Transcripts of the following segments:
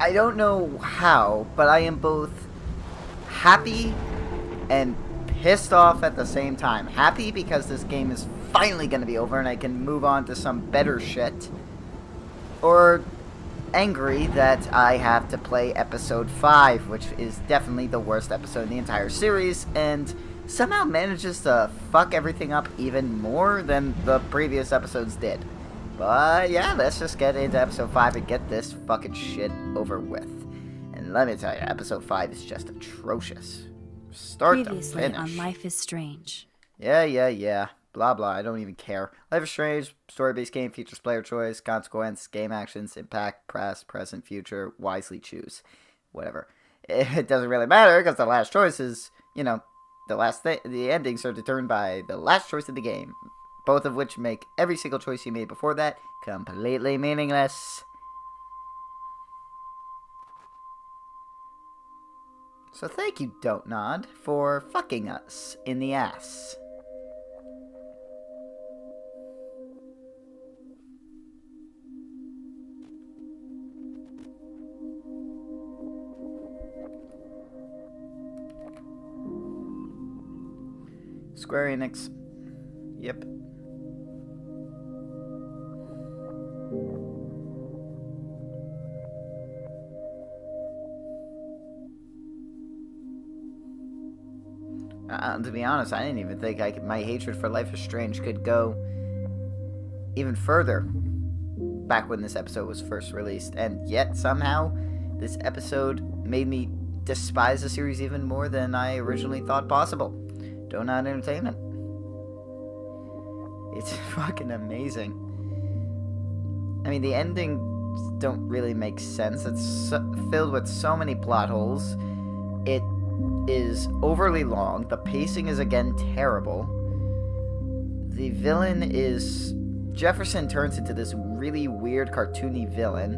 I don't know how, but I am both happy and pissed off at the same time. Happy because this game is finally going to be over and I can move on to some better shit. Or angry that I have to play episode 5, which is definitely the worst episode in the entire series, and somehow manages to fuck everything up even more than the previous episodes did. But yeah, let's just get into episode 5 and get this fucking shit over with. And let me tell you, episode 5 is just atrocious. Start Previously to finish. on Life is Strange. Yeah. Blah blah, I don't even care. Life is Strange, story-based game, features player choice, consequence, game actions, impact, past, present, future, wisely choose. Whatever. It doesn't really matter, because the last choice is, the endings are determined by the last choice of the game. Both of which make every single choice you made before that completely meaningless. So thank you, Don't Nod, for fucking us in the ass. Square Enix. Yep. To be honest, I didn't even think my hatred for Life is Strange could go even further back when this episode was first released. And yet, somehow, this episode made me despise the series even more than I originally thought possible. Donut Entertainment. It's fucking amazing. I mean, the endings don't really make sense. It's filled with so many plot holes. It is overly long. The pacing is again terrible. The villain is... Jefferson turns into this really weird cartoony villain.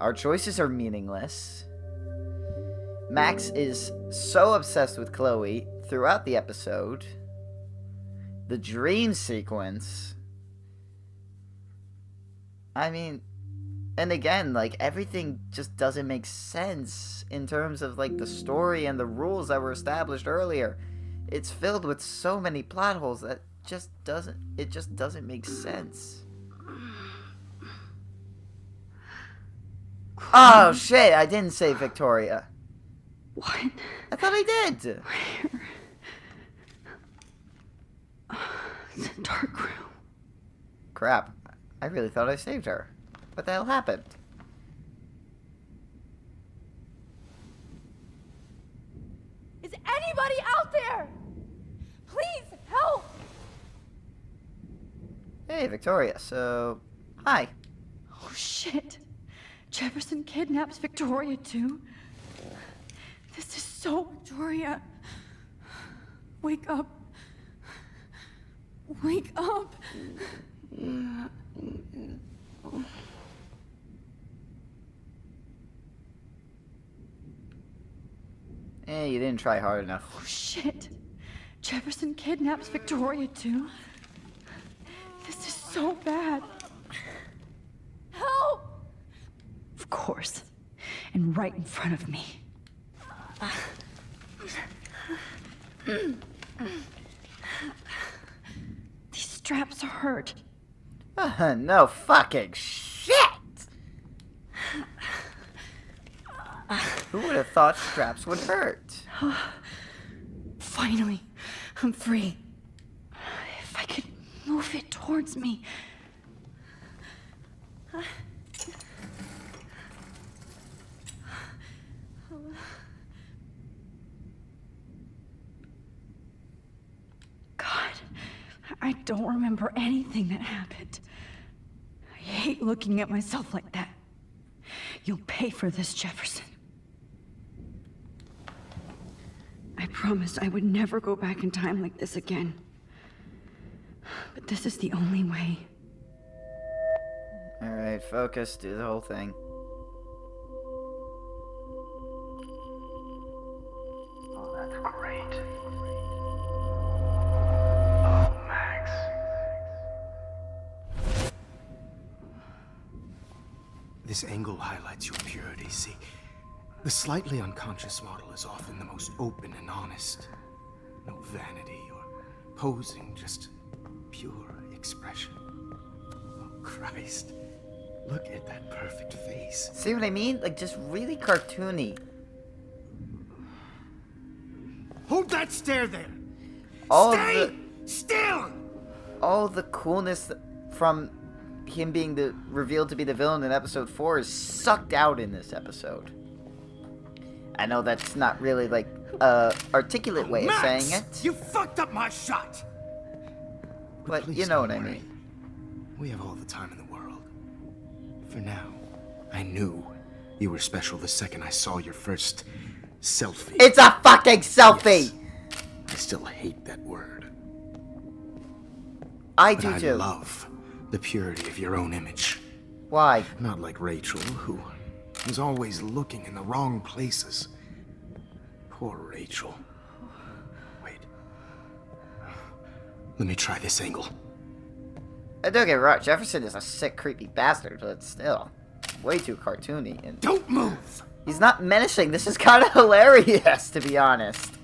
Our choices are meaningless. Max is so obsessed with Chloe throughout the episode. The dream sequence. I mean, and again, like, everything just doesn't make sense in terms of, like, the story and the rules that were established earlier. It's filled with so many plot holes that just doesn't make sense. Oh, shit, I didn't say Victoria. What? I thought I did. Where? It's a dark room. Crap. I really thought I saved her. What the hell happened? Is anybody out there? Please, help! Hey, Victoria. So, hi. Oh, shit. Jefferson kidnaps Victoria, too? This is so Victoria. Wake up. Wake up. Hey, you didn't try hard enough. Oh, shit. Jefferson kidnaps Victoria, too? This is so bad. Help! Of course. And right in front of me. These straps hurt. No fucking shit! Who would have thought straps would hurt? Finally, I'm free. If I could move it towards me. God, I don't remember anything that happened. I hate looking at myself like that. You'll pay for this, Jefferson. I promised I would never go back in time like this again. But this is the only way. Alright, focus, do the whole thing. Oh, that's great. Oh, Max. This angle highlights your purity, see? The slightly unconscious model is often the most open and honest. No vanity or posing, just pure expression. Oh, Christ. Look at that perfect face. See what I mean? Like, just really cartoony. Hold that stare there! Stay still! All the coolness from him being revealed to be the villain in episode 4 is sucked out in this episode. I know that's not really like a articulate way of saying it. You fucked up my shot! But you know what I mean. We have all the time in the world. For now, I knew you were special the second I saw your first selfie. It's a fucking selfie! Yes. I still hate that word. I But do I too. love the purity of your own image. Why? Not like Rachel, who was always looking in the wrong places. Poor Rachel. Wait. Let me try this angle. I don't get me wrong, Jefferson is a sick, creepy bastard, but still, way too cartoony. And Don't move! he's not menacing. This is kind of hilarious, to be honest.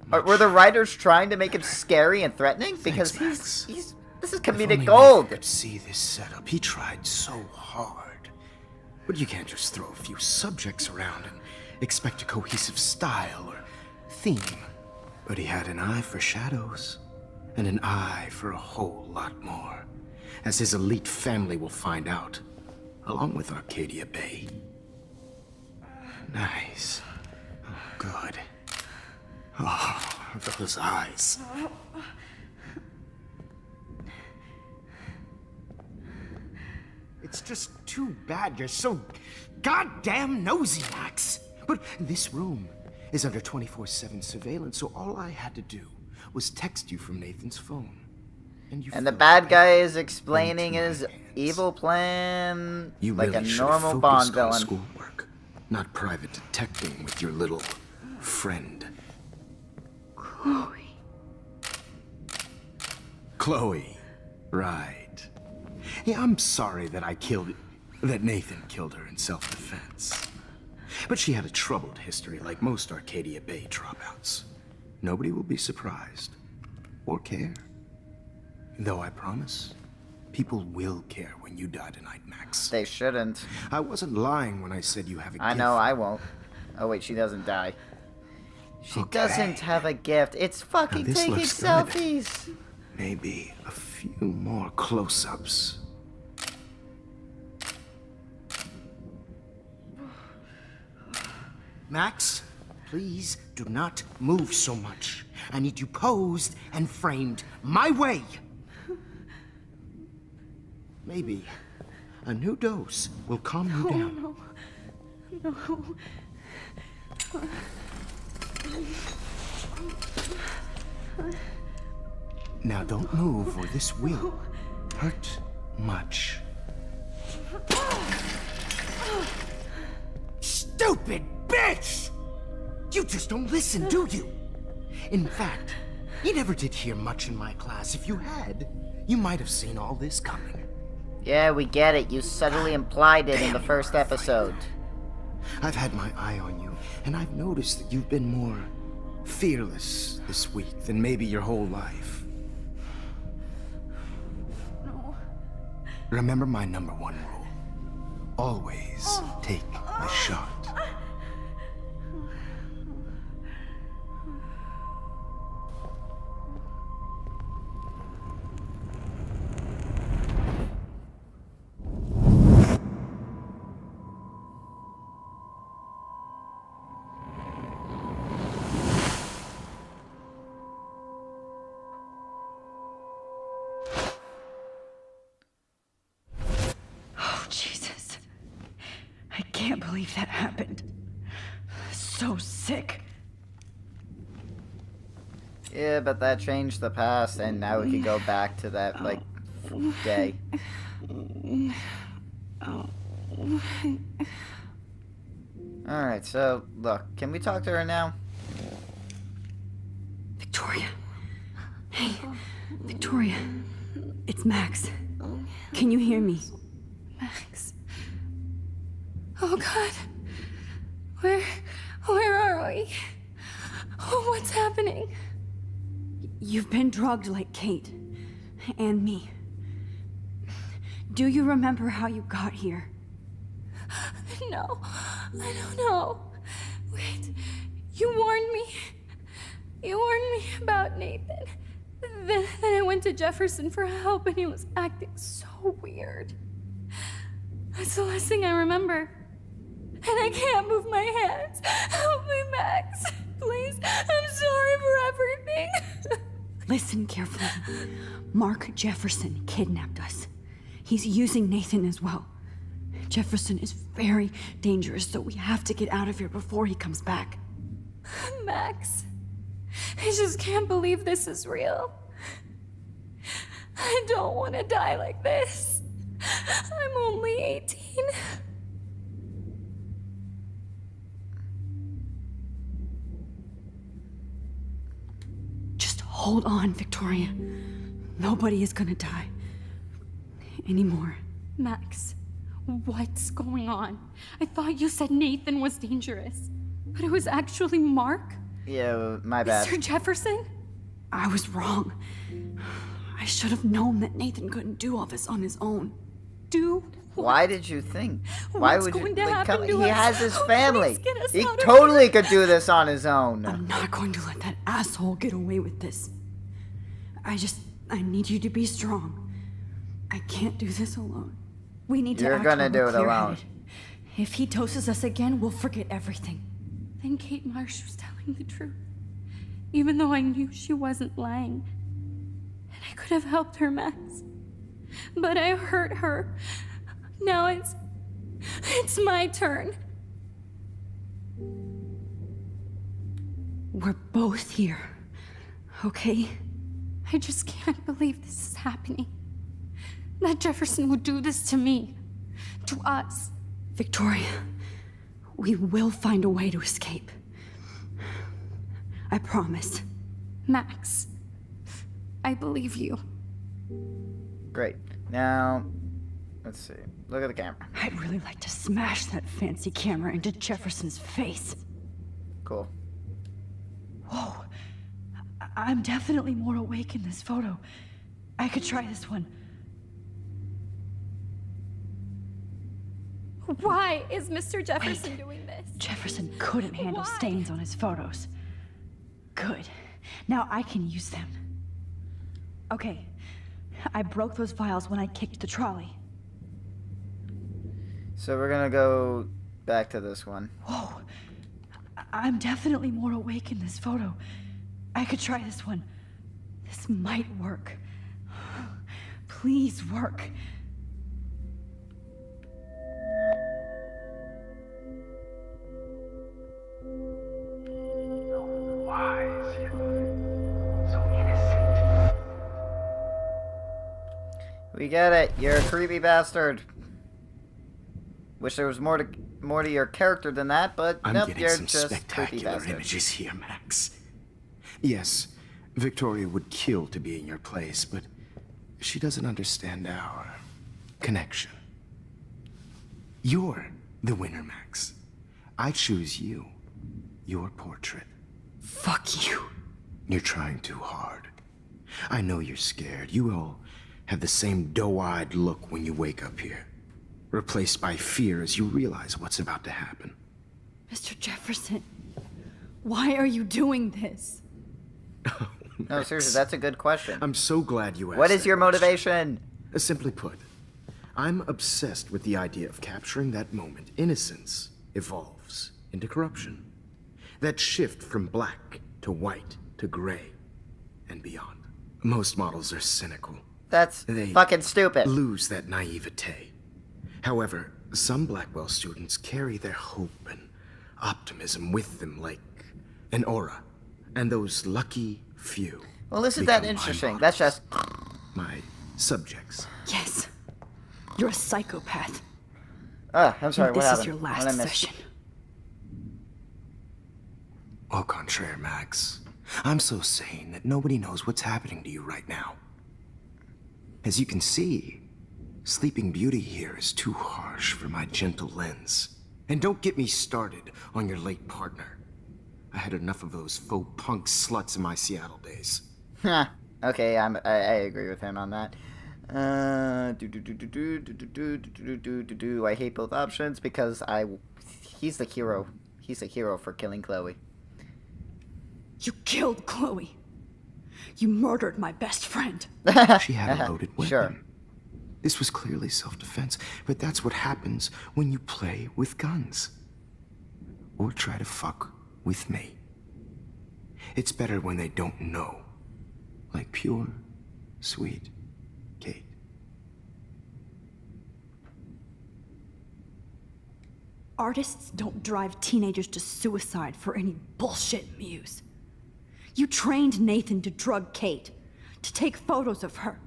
Were the writers trying to make him scary and threatening? Because Thanks, Max. this is If only comedic Nathan gold. could see this setup. He tried so hard. But you can't just throw a few subjects around and expect a cohesive style or theme. But he had an eye for shadows, and an eye for a whole lot more, as his elite family will find out, along with Arcadia Bay. Nice. Oh, good. Oh, those eyes. It's just too bad you're so goddamn nosy, Max. But this room is under 24/7 surveillance, so all I had to do was text you from Nathan's phone. And the bad guy is explaining his evil plan You like really a should have normal focused Bond on villain. schoolwork, not private detecting with your little friend. Chloe. Chloe. Right. Yeah, I'm sorry that that Nathan killed her in self-defense. But she had a troubled history like most Arcadia Bay dropouts. Nobody will be surprised. Or care. Though I promise, people will care when you die tonight, Max. They shouldn't. I wasn't lying when I said you have a gift. I know, I won't. Oh wait, she doesn't die. She Okay. doesn't have a gift. It's fucking Now this taking looks good. selfies. Maybe a few more close-ups. Max, please do not move so much. I need you posed and framed my way. Maybe a new dose will calm you down. No. Now don't move or this will hurt much. Stupid bitch! You just don't listen, do you? In fact, you never did hear much in my class. If you had, you might have seen all this coming. Yeah, we get it. You subtly implied it in the first episode. I've had my eye on you, and I've noticed that you've been more fearless this week than maybe your whole life. No. Remember my #1 rule. Always take the shot. Oh, Jesus. I can't believe that happened. So sick. Yeah, but that changed the past, and now we can go back to that, like, day. Alright, so, look, can we talk to her now? Victoria. Hey, Victoria. It's Max. Can you hear me? Max. Oh God. Where are we? Oh, what's happening? You've been drugged like Kate. And me. Do you remember how you got here? No, I don't know. Wait, you warned me. You warned me about Nathan. Then I went to Jefferson for help and he was acting so weird. That's the last thing I remember. And I can't move my hands. Help me, Max. Please, I'm sorry for everything. Listen carefully. Mark Jefferson kidnapped us. He's using Nathan as well. Jefferson is very dangerous, so we have to get out of here before he comes back. Max, I just can't believe this is real. I don't want to die like this. I'm only 18. Just hold on, Victoria. Nobody is gonna die. Anymore. Max, what's going on? I thought you said Nathan was dangerous, but it was actually Mark? Yeah, my bad. Mr. Jefferson? I was wrong. I should have known that Nathan couldn't do all this on his own. Do what? Why did you think? Why What's would you going to like, happen come? to He us? has his Oh, family. please get us He out of totally here. could do this on his own. I'm not going to let that asshole get away with this. I need you to be strong. I can't do this alone. We need to You're act gonna when we're do it alone. clear-headed. If he doses us again, we'll forget everything. Then Kate Marsh was telling the truth, even though I knew she wasn't lying. And I could have helped her, Max. But I hurt her. Now it's my turn. We're both here, okay? I just can't believe this is happening. That Jefferson would do this to me. To us. Victoria, we will find a way to escape. I promise. Max, I believe you. Great. Now, let's see. Look at the camera. I'd really like to smash that fancy camera into Jefferson's face. Cool. Whoa. I'm definitely more awake in this photo. I could try this one. Why is Mr. Jefferson doing this? Jefferson couldn't handle Why? stains on his photos. Good. Now I can use them. Okay. I broke those files when I kicked the trolley. So we're gonna go back to this one. Whoa. I'm definitely more awake in this photo. I could try this one. This might work. Please work. So wise, yet so innocent. We get it. You're a creepy bastard. Wish there was more to your character than that, but I'm nope, getting you're some just creepy spectacular bastard. images here, Max. Yes, Victoria would kill to be in your place, but she doesn't understand our connection. You're the winner, Max. I choose you. Your portrait. Fuck you. You're trying too hard. I know you're scared. You all have the same doe-eyed look when you wake up here. Replaced by fear as you realize what's about to happen. Mr. Jefferson, why are you doing this? No, seriously, that's a good question. I'm so glad you asked. What is that your question. motivation? Simply put, I'm obsessed with the idea of capturing that moment innocence evolves into corruption. That shift from black to white to gray and beyond. Most models are cynical. That's They fucking stupid. lose that naivete. However, some Blackwell students carry their hope and optimism with them like an aura. And those lucky few. Well, isn't that become my interesting? models, That's just... my subjects. Yes. You're a psychopath. I'm sorry, And what this happened? is your What last did I miss? session. Au contraire, Max. I'm so sane that nobody knows what's happening to you right now. As you can see, Sleeping Beauty here is too harsh for my gentle lens. And don't get me started on your late partner. I had enough of those faux punk sluts in my Seattle days. Okay, I agree with him on that. I hate both options because he's the hero. He's the hero for killing Chloe. You killed Chloe. You murdered my best friend. She had a loaded weapon. Sure. This was clearly self-defense, but that's what happens when you play with guns. Or try to fuck with me. It's better when they don't know. Like pure, sweet Kate. Artists don't drive teenagers to suicide for any bullshit muse. You trained Nathan to drug Kate, to take photos of her.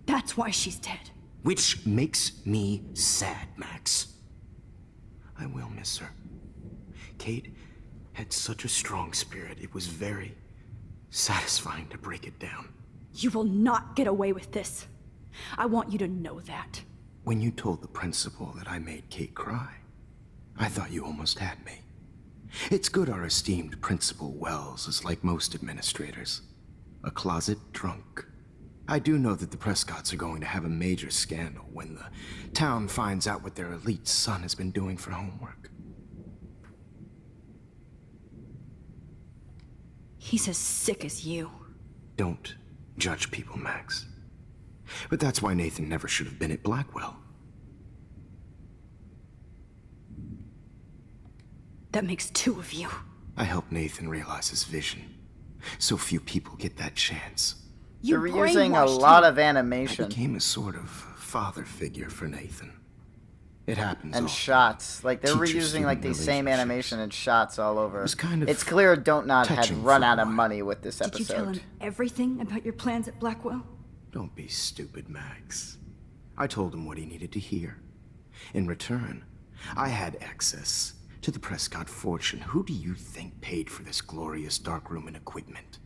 That's why she's dead. Which makes me sad, Max. I will miss her. Kate had such a strong spirit, it was very satisfying to break it down. You will not get away with this. I want you to know that. When you told the principal that I made Kate cry, I thought you almost had me. It's good our esteemed Principal Wells is like most administrators. A closet drunk. I do know that the Prescotts are going to have a major scandal when the town finds out what their elite son has been doing for homework. He's as sick as you. Don't judge people, Max. But that's why Nathan never should have been at Blackwell. That makes two of you. I helped Nathan realize his vision. So few people get that chance. You They're using a lot of I animation became a sort of father figure for Nathan. It happens and often. shots. Like they're Teacher-student reusing like these same relationships. animation and shots all over. was kind of It's clear Don't Nod had touching run for a out of while. money with this Did you tell episode. him everything about your plans at Blackwell? Don't be stupid, Max. I told him what he needed to hear. In return, I had access to the Prescott fortune. Who do you think paid for this glorious darkroom and equipment?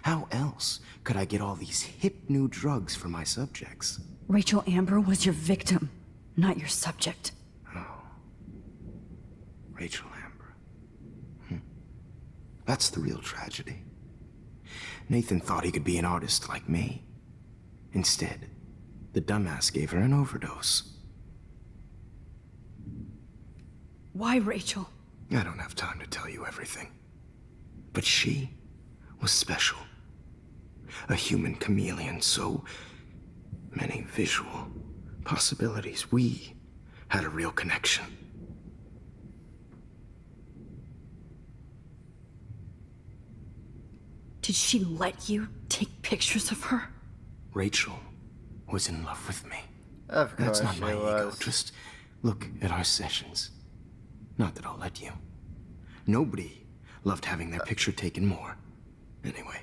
How else could I get all these hip new drugs for my subjects? Rachel Amber was your victim, not your subject. Rachel Amber. That's the real tragedy. Nathan thought he could be an artist like me. Instead, the dumbass gave her an overdose. Why Rachel? I don't have time to tell you everything. But she was special. A human chameleon, so many visual possibilities. We had a real connection. Did she let you take pictures of her? Rachel was in love with me. Of course That's not she my ego. was. Just look at our sessions. Not that I'll let you. Nobody loved having their picture taken more. Anyway,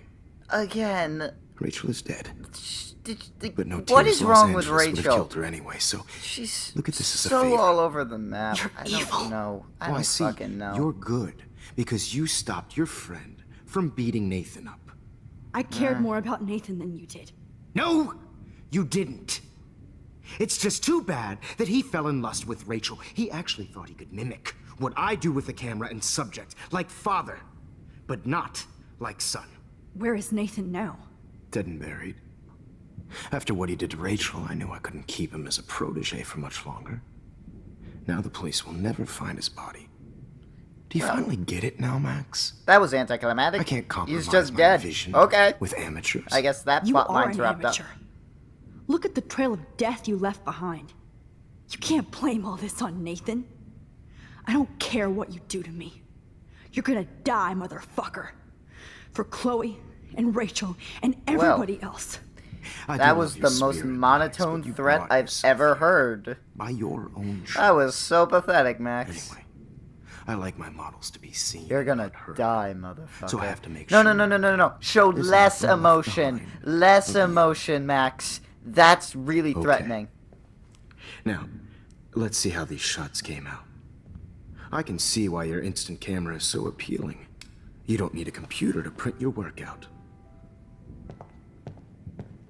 Again, Rachel is dead. But no what tears is Los wrong with Angeles would have Rachel? killed her anyway, so She's look at this as a so favor. all over the map. You're I don't evil. know. I Oh, don't see, fucking know. you're good because you stopped your friend from beating Nathan up. I cared more about Nathan than you did. No, you didn't. It's just too bad that he fell in lust with Rachel. He actually thought he could mimic what I do with the camera and subject, like father, but not like son. Where is Nathan now? Dead and buried. After what he did to Rachel, I knew I couldn't keep him as a protege for much longer. Now the police will never find his body. Do you finally get it now, Max? That was anticlimactic. I can't compromise He's just my dead. vision Okay. with amateurs. I guess that You plot are line's an wrapped up. amateur. Look at the trail of death you left behind. You can't blame all this on Nathan. I don't care what you do to me. You're gonna die, motherfucker. For Chloe and Rachel and everybody else. I do That love was your the most spirit, Max, monotone but you threat brought I've yourself ever here heard. by your own choice. That was so pathetic, Max. Anyway, I like my models to be seen. You're gonna not heard. die, motherfucker. So I have to make No, sure no. Show this is less not left emotion. behind. Less Okay. emotion, Max. That's really threatening. Now, let's see how these shots came out. I can see why your instant camera is so appealing. You don't need a computer to print your work out.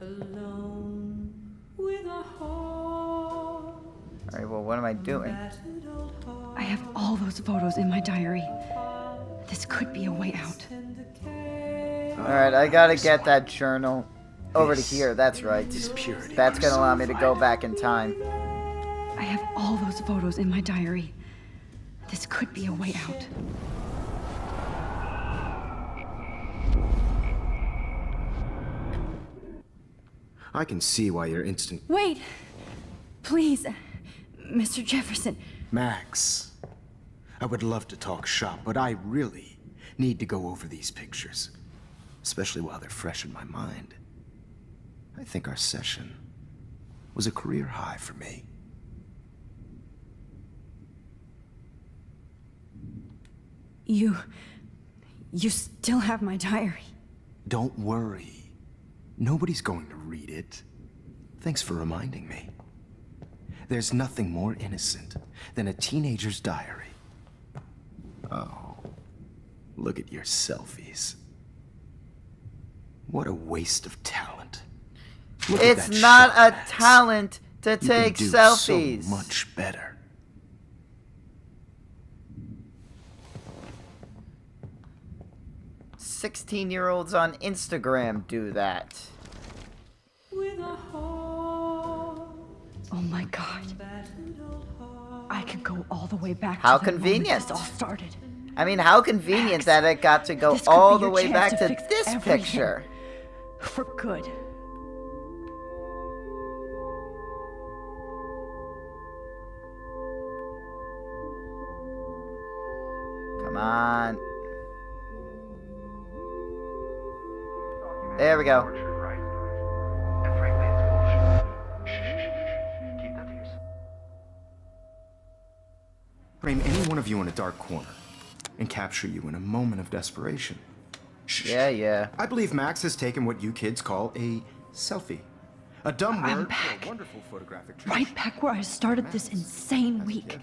Alone with a heart am I doing? I have all those photos in my diary. This could be a way out. Alright, I gotta get that journal over to here. That's right. Purity. That's gonna allow me to go back in time. I have all those photos in my diary. This could be a way out. I can see why your instant... Wait! Please, Mr. Jefferson. Max, I would love to talk shop, but I really need to go over these pictures. Especially while they're fresh in my mind. I think our session was a career high for me. You still have my diary. Don't worry. Nobody's going to read it. Thanks for reminding me. There's nothing more innocent than a teenager's diary. Oh, look at your selfies. What a waste of talent. Look at It's that not shot, a Max. talent to You take can do selfies. so much better. "16-year-olds on Instagram do that." Oh my god. I could go all the way back How to the moment convenient. this all started. I mean, how convenient Max, that it got to go this could all be the your way chance back to to fix this everything. picture. For good. Come on. There we go. Right. And frankly, it's bullshit. Shh. Keep that to yourself. Frame any one of you in a dark corner and capture you in a moment of desperation. Shh. Yeah. I believe Max has taken what you kids call a selfie. A dumb word for back. a wonderful photographic treat. Right back where I started this insane week.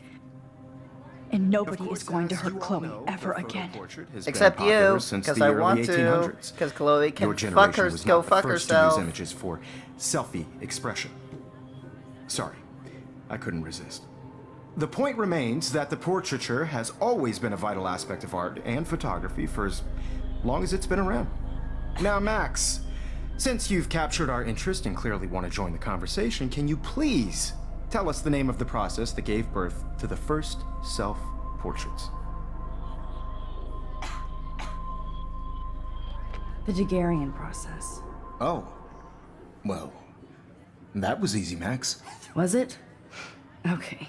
And nobody is going to hurt Chloe ever again. Except you, because I want to, because Chloe can go fuck herself. Use images for selfie expression. Sorry, I couldn't resist. The point remains that the portraiture has always been a vital aspect of art and photography for as long as it's been around. Now, Max, since you've captured our interest and clearly want to join the conversation, can you please tell us the name of the process that gave birth to the first self-portraits? The Daguerrean process. Oh, well, that was easy, Max. Was it? Okay.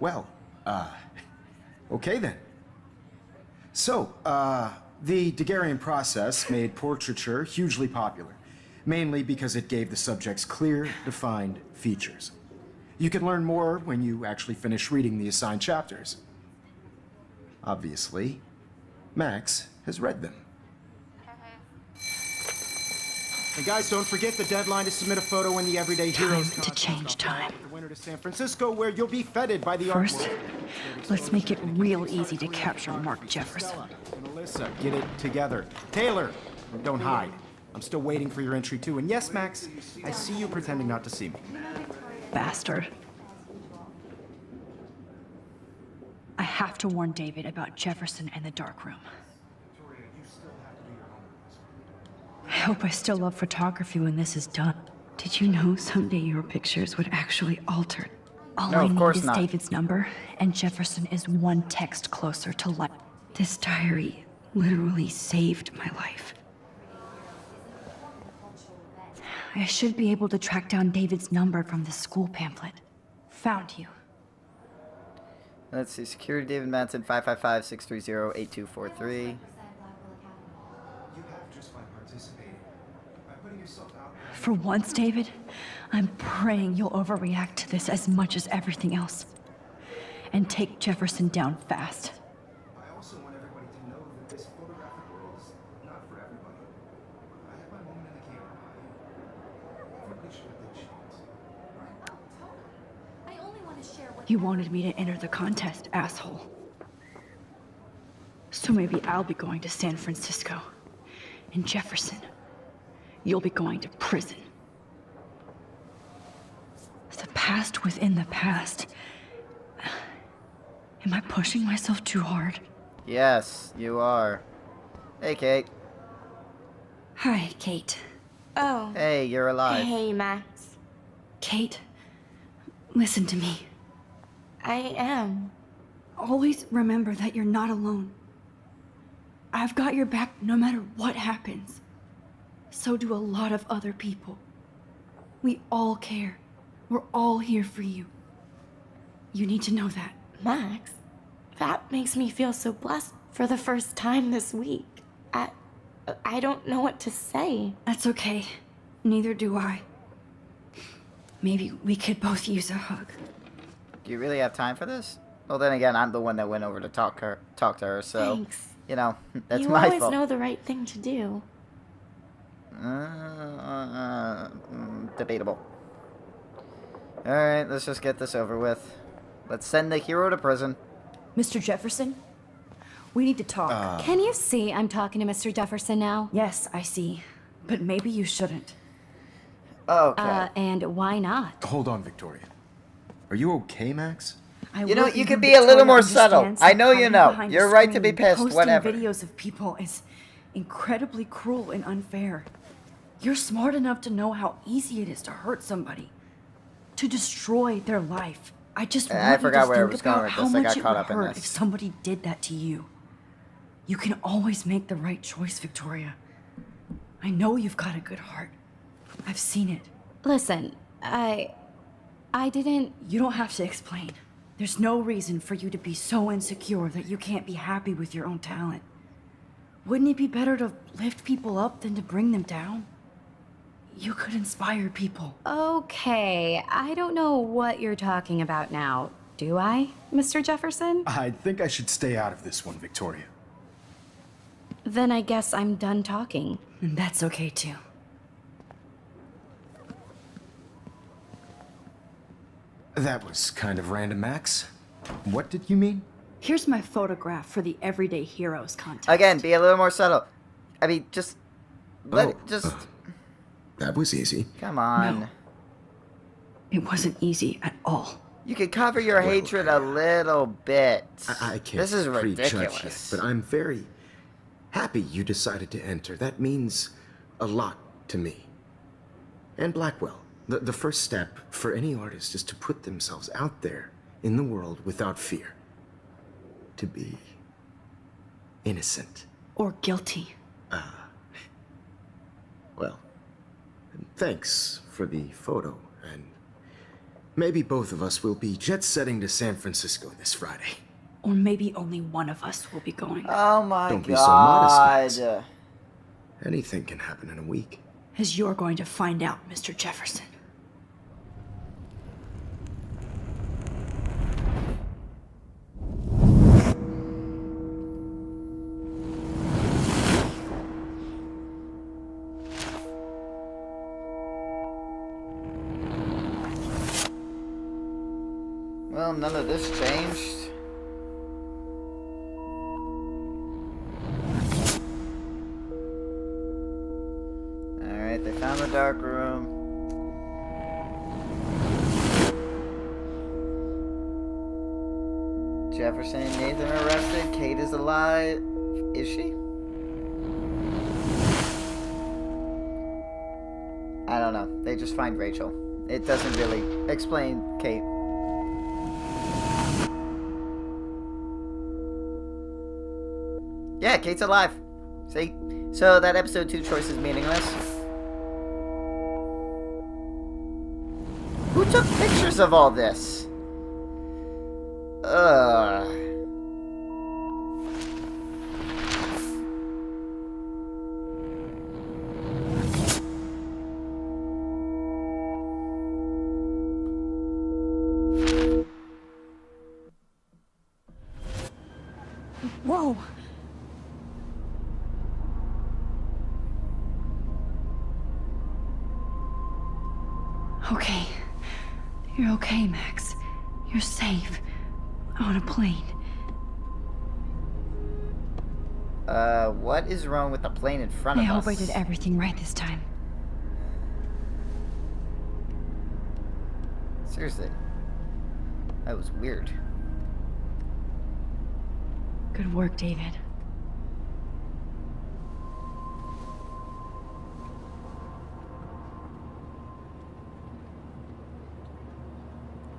Well, okay then. So, the Daguerrean process made portraiture hugely popular, mainly because it gave the subjects clear, defined features. You can learn more when you actually finish reading the assigned chapters. Obviously, Max has read them. And guys, don't forget the deadline to submit a photo in the Everyday Heroes Time to change time. The winner to San Francisco, where you'll be feted by the art First, world. let's make it real easy to capture Mark Jefferson. And Alyssa, get it together. Taylor, don't hide. I'm still waiting for your entry too. And yes, Max, I see you pretending not to see me. Bastard. I have to warn David about Jefferson and the dark room. I hope I still love photography when this is done. Did you know someday your pictures would actually alter? All No, I of need course is not. David's number, and Jefferson is one text closer to life. This diary literally saved my life. I should be able to track down David's number from the school pamphlet. Found you. Let's see. Security David Manson 555-630-8243. For once, David, I'm praying you'll overreact to this as much as everything else. And take Jefferson down fast. I also want everybody to know that this photographic world is not for everybody. I have my moment in the camera. Everybody should have their chance. You wanted me to enter the contest, asshole. So maybe I'll be going to San Francisco. And Jefferson, you'll be going to prison. The past within the past. Am I pushing myself too hard? Yes, you are. Hey, Kate. Hi, Kate. Oh. Hey, you're alive. Hey, Max. Kate, listen to me. I am. Always remember that you're not alone. I've got your back no matter what happens. So do a lot of other people. We all care. We're all here for you. You need to know that. Max, that makes me feel so blessed for the first time this week. I don't know what to say. That's okay. Neither do I. Maybe we could both use a hug. Do you really have time for this? Well, then again, I'm the one that went over to talk to her, so... Thanks. You know, that's you my always fault. know the right thing to do. Debatable. Alright, let's just get this over with. Let's send the hero to prison. Mr. Jefferson? We need to talk. Can you see I'm talking to Mr. Jefferson now? Yes, I see. But maybe you shouldn't. Okay. And why not? Hold on, Victoria. Are you okay, Max? You know, you could be a little more subtle. I know you know. You're right to be pissed, whatever. Posting videos of people is incredibly cruel and unfair. You're smart enough to know how easy it is to hurt somebody, to destroy their life. I just want you forgot to where I think was going about with how this. I much got it caught would up in hurt this. if somebody did that to you. You can always make the right choice, Victoria. I know you've got a good heart. I've seen it. Listen, I didn't... You don't have to explain. There's no reason for you to be so insecure that you can't be happy with your own talent. Wouldn't it be better to lift people up than to bring them down? You could inspire people. Okay, I don't know what you're talking about now. Do I, Mr. Jefferson? I think I should stay out of this one, Victoria. Then I guess I'm done talking. And that's okay too. That was kind of random, Max. What did you mean? Here's my photograph for the Everyday Heroes contest. Again, be a little more subtle. I mean, just... That was easy. Come on. No. It wasn't easy at all. You could cover your hatred a little bit. I can't This is prejudge ridiculous. yet, but I'm very happy you decided to enter. That means a lot to me. And Blackwell. The first step for any artist is to put themselves out there in the world without fear. To be innocent. Or guilty. Well, thanks for the photo, and maybe both of us will be jet-setting to San Francisco this Friday. Or maybe only one of us will be going. Oh my Don't be so modest, god. Max. Anything can happen in a week. As you're going to find out, Mr. Jefferson. Well, none of this changed. Alright, they found the dark room. Jefferson and Nathan are arrested. Kate is alive. Is she? I don't know. They just find Rachel. It doesn't really explain Kate. Yeah, Kate's alive. See? So that episode 2 choice is meaningless. Who took pictures of all this? Ugh. Whoa! Okay. You're okay, Max. You're safe. On a plane. What is wrong with the plane in front I of hope us? I did everything right this time. Seriously. That was weird. Good work, David.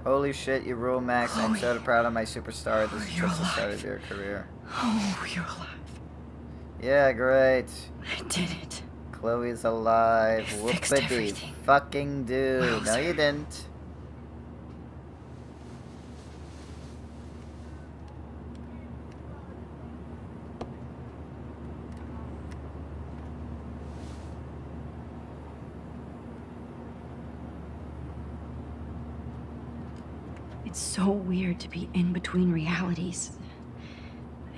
Holy shit, you rule, Max. I'm so proud of my superstar. This is You're just the start alive. of your career. Oh, you're alive. Yeah, great. I did it. Chloe's alive. I fixed Whoopity everything. fucking do. Well, No, sir. you didn't. It's so weird to be in between realities.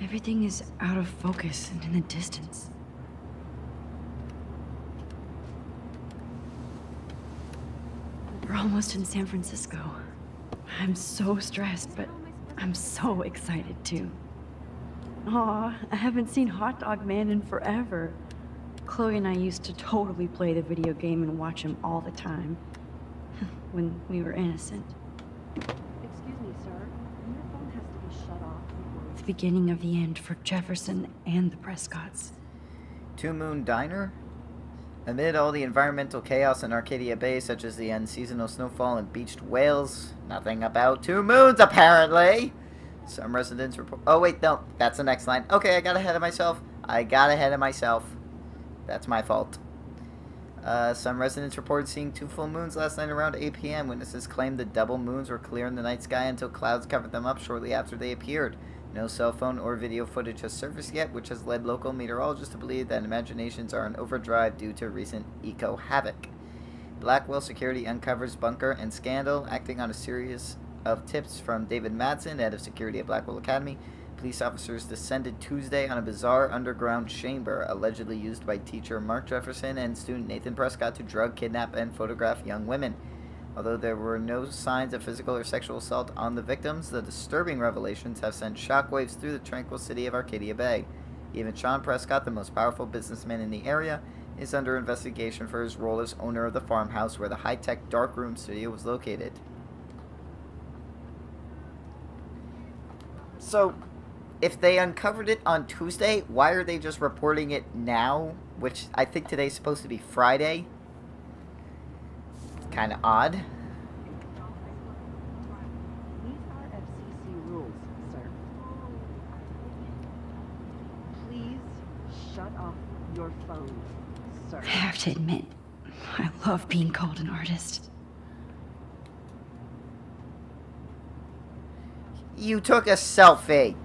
Everything is out of focus and in the distance. We're almost in San Francisco. I'm so stressed, but I'm so excited too. Aw, I haven't seen Hot Dog Man in forever. Chloe and I used to totally play the video game and watch him all the time. When we were innocent. Excuse me, sir. Your phone has to be shut off before... The beginning of the end for Jefferson and the Prescotts. Two Moon Diner? Amid all the environmental chaos in Arcadia Bay, such as the unseasonal snowfall and beached whales, nothing about two moons, apparently! Some residents report... Oh, wait, no. That's the next line. Okay, I got ahead of myself. That's my fault. Some residents reported seeing two full moons last night around 8 p.m. Witnesses claimed the double moons were clear in the night sky until clouds covered them up shortly after they appeared. No cell phone or video footage has surfaced yet, which has led local meteorologists to believe that imaginations are in overdrive due to recent eco-havoc. Blackwell Security uncovers bunker and scandal, acting on a series of tips from David Madsen, head of security at Blackwell Academy. Police officers descended Tuesday on a bizarre underground chamber allegedly used by teacher Mark Jefferson and student Nathan Prescott to drug, kidnap, and photograph young women. Although there were no signs of physical or sexual assault on the victims, the disturbing revelations have sent shockwaves through the tranquil city of Arcadia Bay. Even Sean Prescott, the most powerful businessman in the area, is under investigation for his role as owner of the farmhouse where the high-tech darkroom studio was located. So, if they uncovered it on Tuesday, why are they just reporting it now? Which I think today's supposed to be Friday. Kind of odd. These are FCC rules, sir. Please shut off your phone, sir. I have to admit, I love being called an artist. You took a selfie.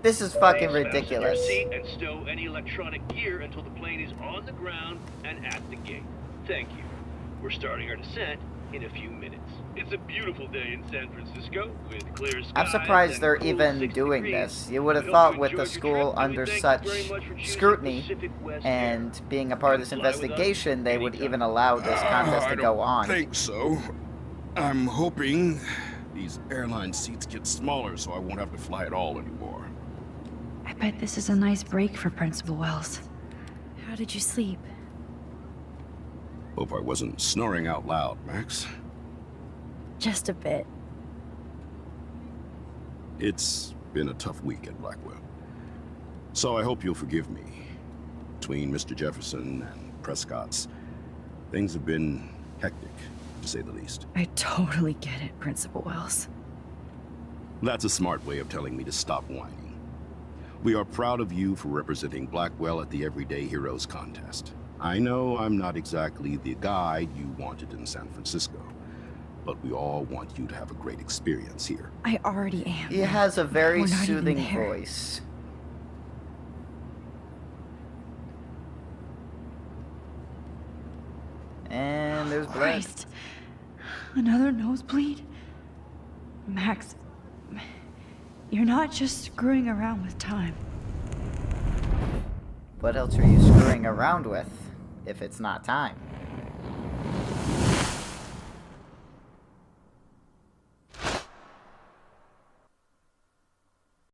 This is fucking Please fasten ridiculous. your seat and stow any electronic gear until the plane is on the ground and at the gate. Thank you. We're starting our descent in a few minutes. It's a beautiful day in San Francisco with clear skies. I'm surprised and they're cool even 60 doing degrees. this. You would have We hope thought you with the enjoyed your school trip, and we under thank you such very much for choosing scrutiny Pacific West and Air. being a part of this You can fly with us investigation, they would anytime. even allow this contest to go on. I don't think so. I'm hoping these airline seats get smaller so I won't have to fly at all anymore. I bet this is a nice break for Principal Wells. How did you sleep? Hope I wasn't snoring out loud, Max. Just a bit. It's been a tough week at Blackwell. So I hope you'll forgive me. Between Mr. Jefferson and Prescott's, things have been hectic, to say the least. I totally get it, Principal Wells. That's a smart way of telling me to stop whining. We are proud of you for representing Blackwell at the Everyday Heroes contest. I know I'm not exactly the guide you wanted in San Francisco, but we all want you to have a great experience here. I already am. He has a very We're not even soothing there. voice. And there's blood. Christ. Another nosebleed? Max, you're not just screwing around with time. What else are you screwing around with if it's not time?